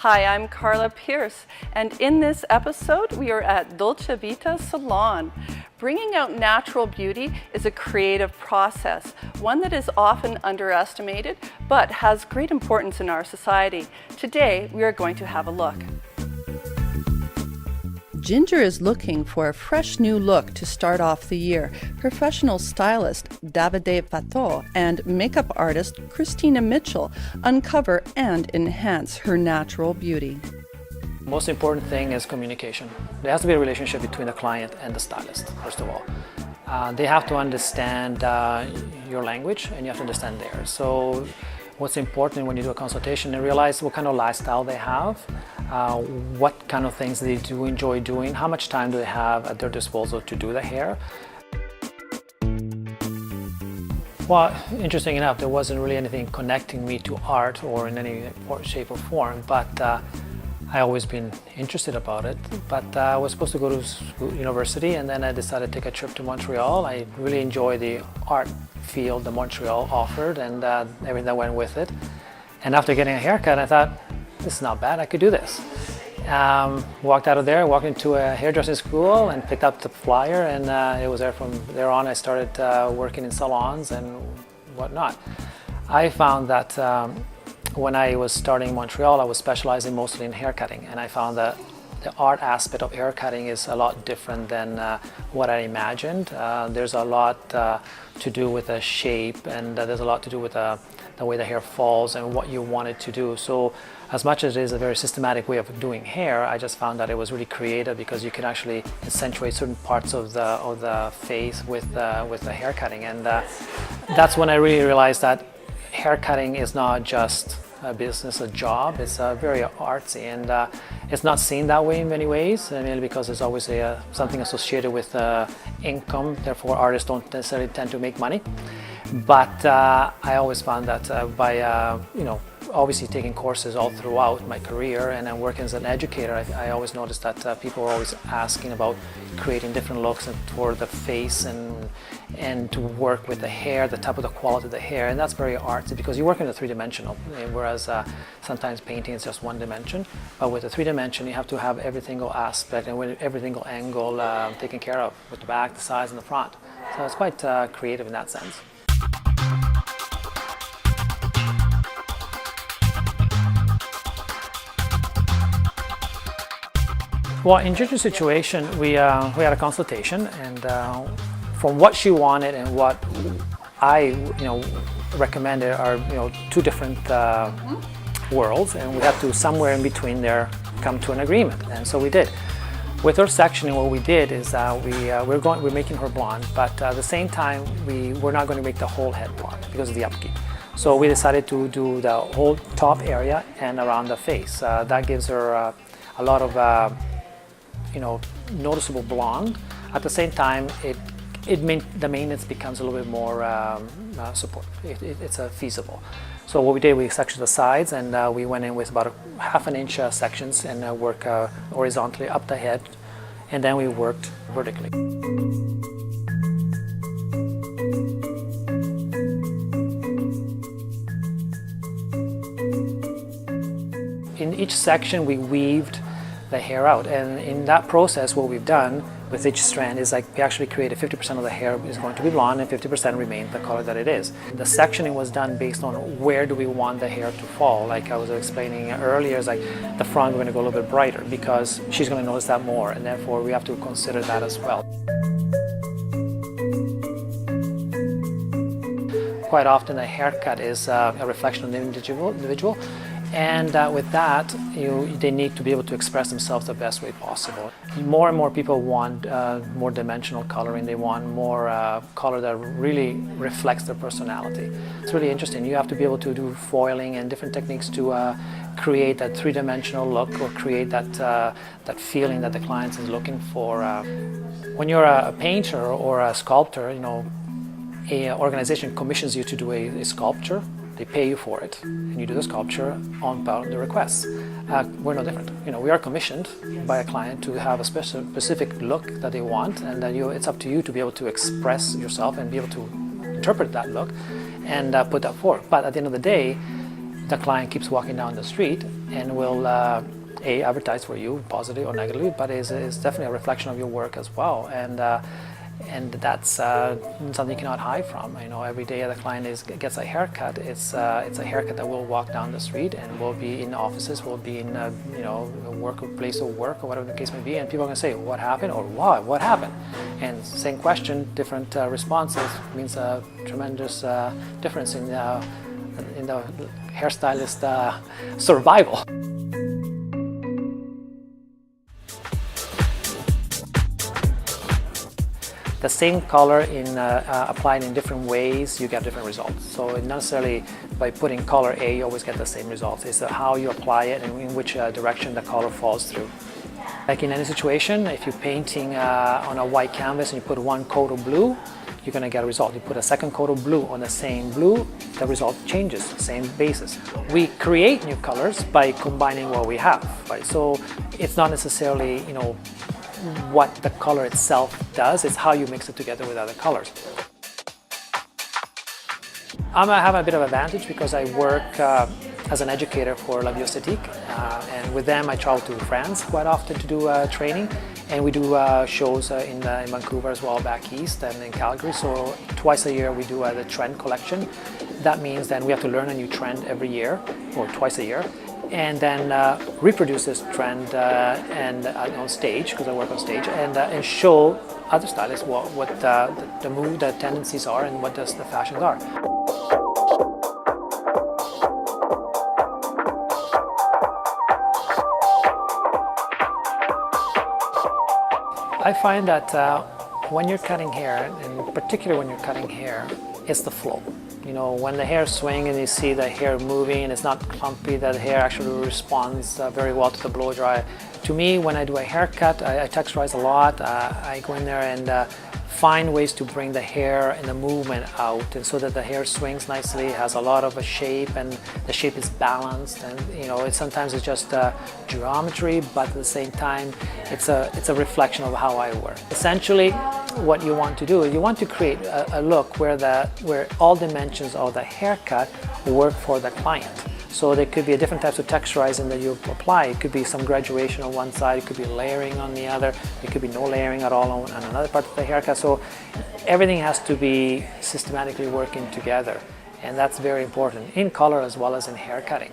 Hi, I'm Karla Pearce, and in this episode we are at Dolcevita Salon. Bringing out natural beauty is a creative process, one that is often underestimated but has great importance in our society. Today we are going to have a look. Ginger is looking for a fresh new look to start off the year. Professional stylist Davide Fattor and makeup artist Christina Mitchell uncover and enhance her natural beauty. The most important thing is communication. There has to be a relationship between the client and the stylist, first of all. They have to understand your language and you have to understand theirs. So what's important when you do a consultation is realize what kind of lifestyle they have, what kind of things they do enjoy doing, how much time do they have at their disposal to do the hair. Well, interesting enough, there wasn't really anything connecting me to art or in any shape or form, but I always been interested about it. But I was supposed to go to university, and then I decided to take a trip to Montreal. I really enjoy the art field that Montreal offered and everything that went with it. And after getting a haircut, I thought, this is not bad, I could do this. Walked out of there, walked into a hairdressing school and picked up the flyer, and it was there from there on I started working in salons and whatnot. I found that when I was starting in Montreal, I was specializing mostly in haircutting, and I found that the art aspect of haircutting is a lot different than what I imagined. There's a lot to do with the shape, and there's a lot to do with the way the hair falls and what you want it to do. So as much as it is a very systematic way of doing hair, I just found that it was really creative because you can actually accentuate certain parts of the face with the haircutting. And that's when I really realized that haircutting is not just a business, a job. It's very artsy, and it's not seen that way in many ways, mainly because there's always something associated with income. Therefore, artists don't necessarily tend to make money. But I always found that by obviously taking courses all throughout my career and then working as an educator, I always noticed that people were always asking about creating different looks for the face and to work with the hair, the type of the quality of the hair, and that's very artsy because you work in a three-dimensional, whereas sometimes painting is just one dimension. But with a three-dimension, you have to have every single aspect and with every single angle taken care of, with the back, the sides, and the front. So it's quite creative in that sense. Well, in Ginger's situation, we had a consultation, and from what she wanted and what I recommended are two different worlds, and we had to somewhere in between there come to an agreement, and so we did. With her sectioning, what we did is we're making her blonde, but at the same time we're not going to make the whole head blonde because of the upkeep. So we decided to do the whole top area and around the face. That gives her a lot of noticeable blonde. At the same time, the maintenance becomes a little bit more supportive. It's feasible. So what we did, we sectioned the sides, and we went in with about a ½ inch sections and work horizontally up the head, and then we worked vertically. In each section, we weaved the hair out, and in that process what we've done with each strand is we actually created 50% of the hair is going to be blonde and 50% remain the color that it is. The sectioning was done based on where do we want the hair to fall. Like I was explaining earlier, is the front we're going to go a little bit brighter because she's going to notice that more, and therefore we have to consider that as well. Quite often a haircut is a reflection of the individual. And with that, they need to be able to express themselves the best way possible. More and more people want more dimensional coloring. They want more color that really reflects their personality. It's really interesting. You have to be able to do foiling and different techniques to create that three-dimensional look or create that feeling that the client is looking for. When you're a painter or a sculptor, an organization commissions you to do a sculpture. They pay you for it, and you do the sculpture on the request. We're no different. We are commissioned by a client to have a specific look that they want, and then it's up to you to be able to express yourself and be able to interpret that look and put that forward. But at the end of the day, the client keeps walking down the street and will advertise for you, positively or negatively, but is definitely a reflection of your work as well. And that's something you cannot hide from. You know, every day the client gets a haircut. It's a haircut that will walk down the street and will be in offices, will be in a place of work or whatever the case may be, and people are going to say, "What happened?" or "Why? What happened?" And same question, different responses means a tremendous difference in the hairstylist survival. The same color applied in different ways, you get different results. So not necessarily by putting color A, you always get the same results. It's how you apply it and in which direction the color falls through. Like in any situation, if you're painting on a white canvas and you put one coat of blue, you're going to get a result. You put a second coat of blue on the same blue, the result changes, same basis. We create new colors by combining what we have, right? So it's not necessarily, what the color itself does, it's how you mix it together with other colors. I have a bit of advantage because I work as an educator for La Dolcevita, and with them I travel to France quite often to do training, and we do shows in Vancouver as well, back east, and in Calgary. So twice a year we do the trend collection. That means then we have to learn a new trend every year, or twice a year, and then reproduce this trend on stage, because I work on stage, and show other stylists what the mood, the tendencies are, and what the fashions are. I find that when you're cutting hair, and particularly when you're cutting hair, it's the flow. When the hair swings and you see the hair moving and it's not clumpy, that the hair actually responds very well to the blow dry. To me, when I do a haircut, I texturize a lot. I go in there and find ways to bring the hair and the movement out, and so that the hair swings nicely, has a lot of a shape, and the shape is balanced. And sometimes it's just geometry, but at the same time, it's a reflection of how I work. Essentially, what you want to do is you want to create a look where all dimensions of the haircut work for the client. So there could be different types of texturizing that you apply. It could be some graduation on one side, it could be layering on the other, it could be no layering at all on another part of the haircut. So everything has to be systematically working together, and that's very important in color as well as in hair cutting.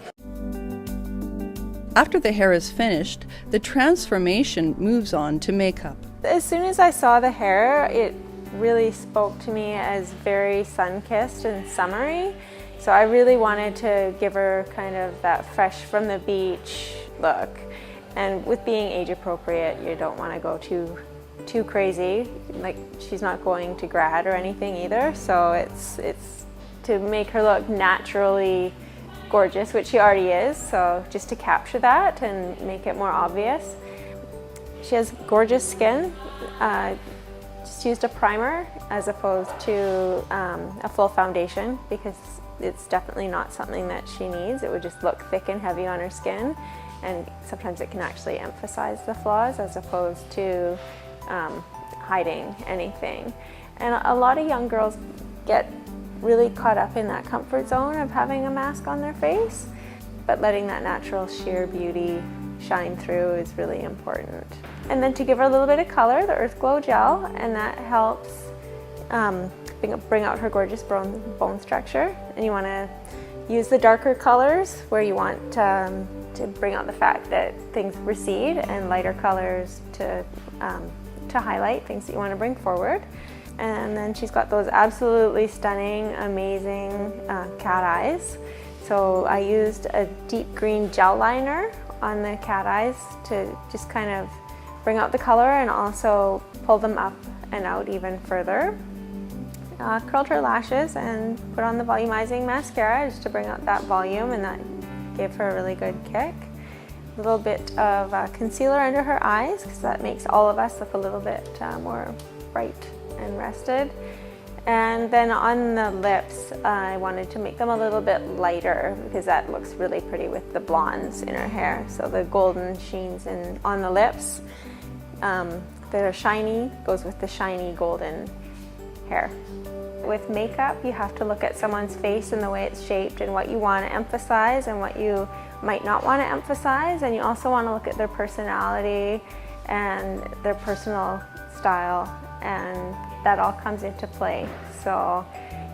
After the hair is finished, the transformation moves on to makeup. As soon as I saw the hair, it really spoke to me as very sun-kissed and summery. So I really wanted to give her kind of that fresh from the beach look. And with being age appropriate, you don't want to go too crazy. Like, she's not going to grad or anything either. So it's to make her look naturally gorgeous, which she already is. So just to capture that and make it more obvious. She has gorgeous skin. Just used a primer as opposed to a full foundation, because it's definitely not something that she needs. It would just look thick and heavy on her skin, and sometimes it can actually emphasize the flaws as opposed to hiding anything. And a lot of young girls get really caught up in that comfort zone of having a mask on their face, but letting that natural sheer beauty shine through is really important. And then to give her a little bit of color, the Earth Glow gel, and that helps bring out her gorgeous bone structure. And you want to use the darker colors where you want to bring out the fact that things recede, and lighter colors to highlight things that you want to bring forward. And then she's got those absolutely stunning, amazing cat eyes. So I used a deep green gel liner on the cat eyes to just kind of bring out the color and also pull them up and out even further. Curled her lashes and put on the volumizing mascara just to bring out that volume, and that gave her a really good kick. A little bit of concealer under her eyes, because that makes all of us look a little bit more bright and rested. And then on the lips, I wanted to make them a little bit lighter, because that looks really pretty with the blondes in her hair. So the golden sheens on the lips that are shiny goes with the shiny golden hair. with makeup, you have to look at someone's face and the way it's shaped and what you want to emphasize and what you might not want to emphasize. And you also want to look at their personality and their personal style, and that all comes into play. So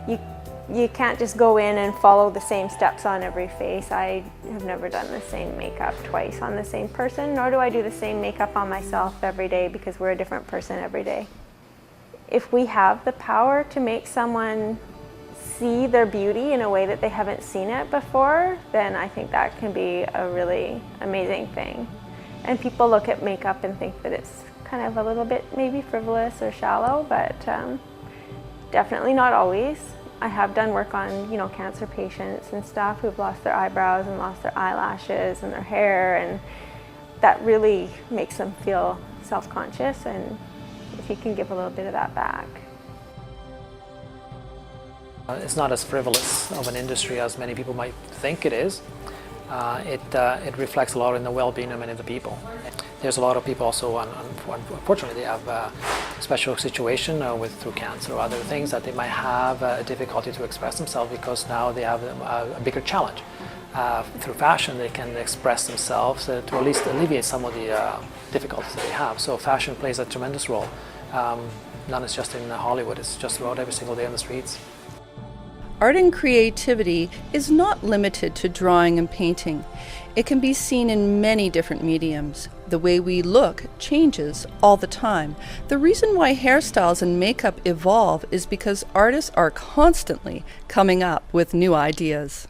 you can't just go in and follow the same steps on every face. I have never done the same makeup twice on the same person, nor do I do the same makeup on myself every day, because we're a different person every day. If we have the power to make someone see their beauty in a way that they haven't seen it before, then I think that can be a really amazing thing. And people look at makeup and think that it's kind of a little bit maybe frivolous or shallow, but definitely not always. I have done work on, cancer patients and stuff who've lost their eyebrows and lost their eyelashes and their hair, and that really makes them feel self-conscious, and if you can give a little bit of that back. It's not as frivolous of an industry as many people might think it is. It reflects a lot in the well-being of many of the people. There's a lot of people also, unfortunately, they have a special situation through cancer or other things that they might have a difficulty to express themselves, because now they have a bigger challenge. Through fashion, they can express themselves to at least alleviate some of the difficulties that they have. So fashion plays a tremendous role. Not just in Hollywood, it's just about every single day on the streets. Art and creativity is not limited to drawing and painting. It can be seen in many different mediums. The way we look changes all the time. The reason why hairstyles and makeup evolve is because artists are constantly coming up with new ideas.